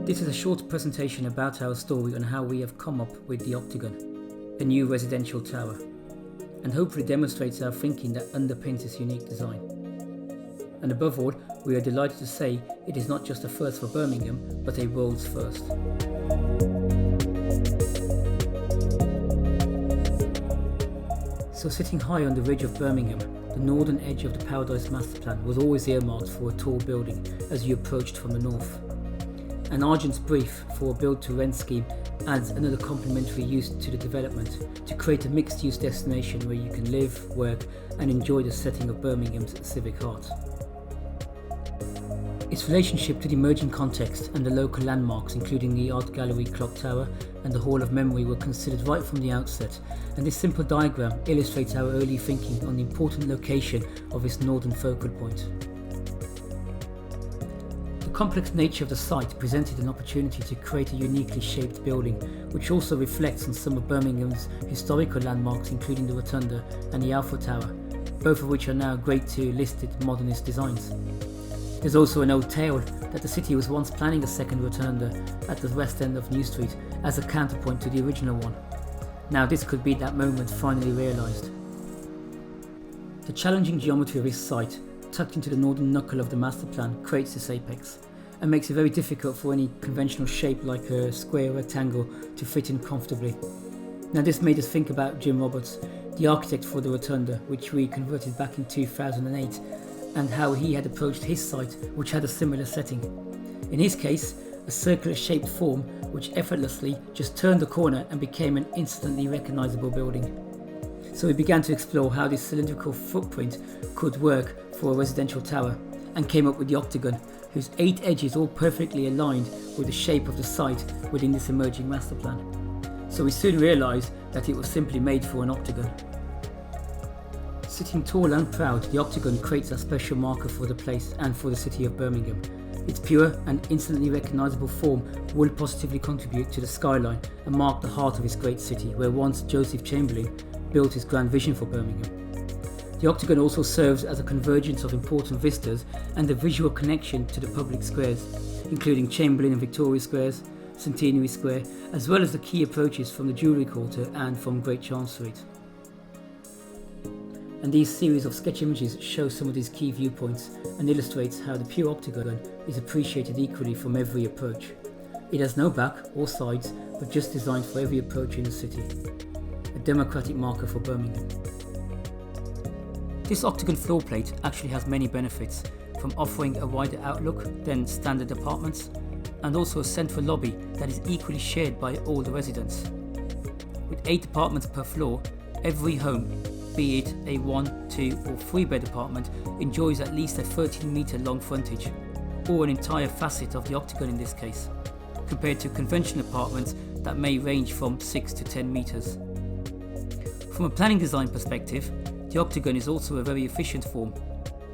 This is a short presentation about our story on how we have come up with the Octagon, a new residential tower, and hopefully demonstrates our thinking that underpins this unique design. And above all, we are delighted to say it is not just a first for Birmingham, but a world's first. So sitting high on the ridge of Birmingham, the northern edge of the Paradise Master Plan was always earmarked for a tall building as you approached from the north. And Argent's brief for a build-to-rent scheme adds another complementary use to the development to create a mixed-use destination where you can live, work and enjoy the setting of Birmingham's civic heart. Its relationship to the emerging context and the local landmarks, including the Art Gallery Clock Tower and the Hall of Memory, were considered right from the outset, and this simple diagram illustrates our early thinking on the important location of its northern focal point. The complex nature of the site presented an opportunity to create a uniquely shaped building, which also reflects on some of Birmingham's historical landmarks, including the Rotunda and the Alpha Tower, both of which are now Grade II listed modernist designs. There's also an old tale that the city was once planning a second rotunda at the west end of New Street as a counterpoint to the original one. Now this could be that moment finally realised. The challenging geometry of this site, tucked into the northern knuckle of the master plan, creates this apex and makes it very difficult for any conventional shape like a square or rectangle to fit in comfortably. Now this made us think about Jim Roberts, the architect for the rotunda, which we converted back in 2008, and how he had approached his site, which had a similar setting. In his case, a circular shaped form which effortlessly just turned the corner and became an instantly recognisable building. So we began to explore how this cylindrical footprint could work for a residential tower, and came up with the Octagon, whose 8 edges all perfectly aligned with the shape of the site within this emerging master plan. So we soon realised that it was simply made for an octagon. Sitting tall and proud, the Octagon creates a special marker for the place and for the city of Birmingham. Its pure and instantly recognisable form will positively contribute to the skyline and mark the heart of this great city, where once Joseph Chamberlain built his grand vision for Birmingham. The Octagon also serves as a convergence of important vistas and a visual connection to the public squares, including Chamberlain and Victoria Squares, Centenary Square, as well as the key approaches from the Jewellery Quarter and from Great Charles Street. And these series of sketch images show some of these key viewpoints and illustrates how the pure octagon is appreciated equally from every approach. It has no back or sides, but just designed for every approach in the city. A democratic marker for Birmingham. This octagon floor plate actually has many benefits, from offering a wider outlook than standard apartments, and also a central lobby that is equally shared by all the residents. With 8 apartments per floor, every home, be it a 1, 2 or 3 bed apartment, enjoys at least a 13-metre long frontage, or an entire facet of the octagon in this case, compared to conventional apartments that may range from 6 to 10 metres. From a planning design perspective, the octagon is also a very efficient form,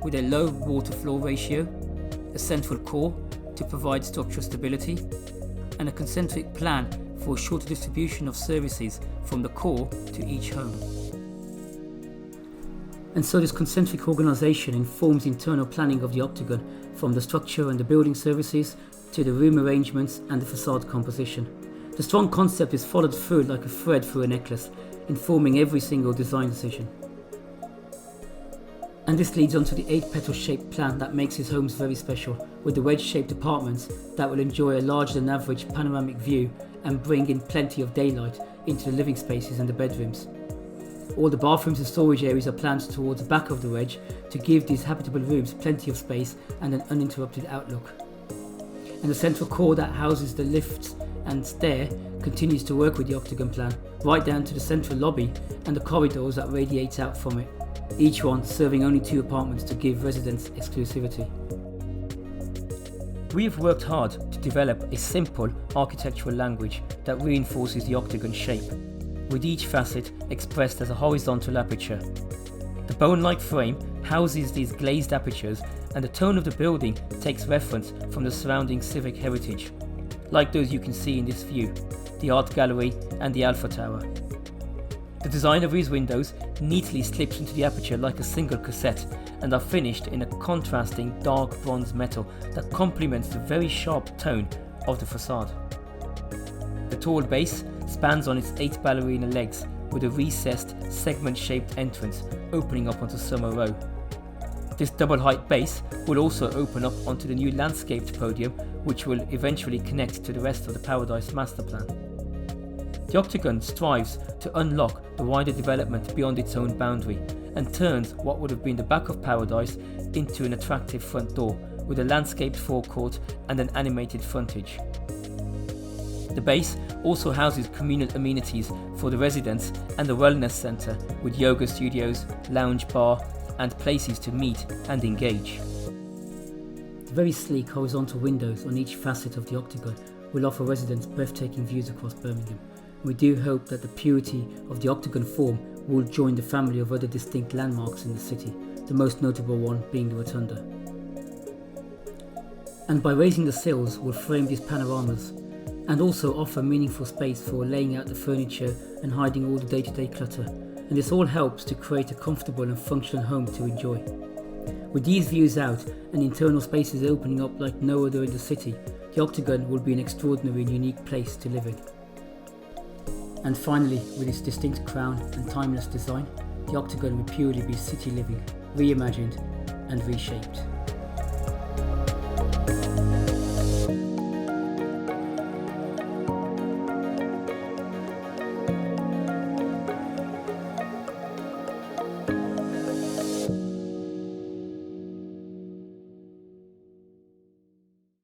with a low water-floor ratio, a central core to provide structural stability, and a concentric plan for a shorter distribution of services from the core to each home. And so this concentric organisation informs the internal planning of the octagon, from the structure and the building services to the room arrangements and the facade composition. The strong concept is followed through like a thread through a necklace, informing every single design decision. And this leads on to the 8-petal shaped plan that makes his homes very special, with the wedge-shaped apartments that will enjoy a larger than average panoramic view and bring in plenty of daylight into the living spaces and the bedrooms. All the bathrooms and storage areas are planned towards the back of the wedge to give these habitable rooms plenty of space and an uninterrupted outlook. And the central core that houses the lifts and stair continues to work with the octagon plan, right down to the central lobby and the corridors that radiate out from it, each one serving only 2 apartments to give residents exclusivity. We have worked hard to develop a simple architectural language that reinforces the octagon shape, with each facet expressed as a horizontal aperture. The bone-like frame houses these glazed apertures, and the tone of the building takes reference from the surrounding civic heritage, like those you can see in this view, the Art Gallery and the Alpha Tower. The design of these windows neatly slips into the aperture like a single cassette, and are finished in a contrasting dark bronze metal that complements the very sharp tone of the facade. The tall base spans on its 8 ballerina legs with a recessed, segment-shaped entrance opening up onto Summer Row. This double-height base will also open up onto the new landscaped podium, which will eventually connect to the rest of the Paradise master plan. The Octagon strives to unlock the wider development beyond its own boundary and turns what would have been the back of Paradise into an attractive front door with a landscaped forecourt and an animated frontage. The base also houses communal amenities for the residents and a wellness centre with yoga studios, lounge bar and places to meet and engage. The very sleek horizontal windows on each facet of the Octagon will offer residents breathtaking views across Birmingham. We do hope that the purity of the Octagon form will join the family of other distinct landmarks in the city, the most notable one being the Rotunda. And by raising the sills will frame these panoramas and also offer meaningful space for laying out the furniture and hiding all the day-to-day clutter, and this all helps to create a comfortable and functional home to enjoy. With these views out and internal spaces opening up like no other in the city, the Octagon will be an extraordinary and unique place to live in. And finally, with its distinct crown and timeless design, the Octagon will purely be city living, reimagined and reshaped.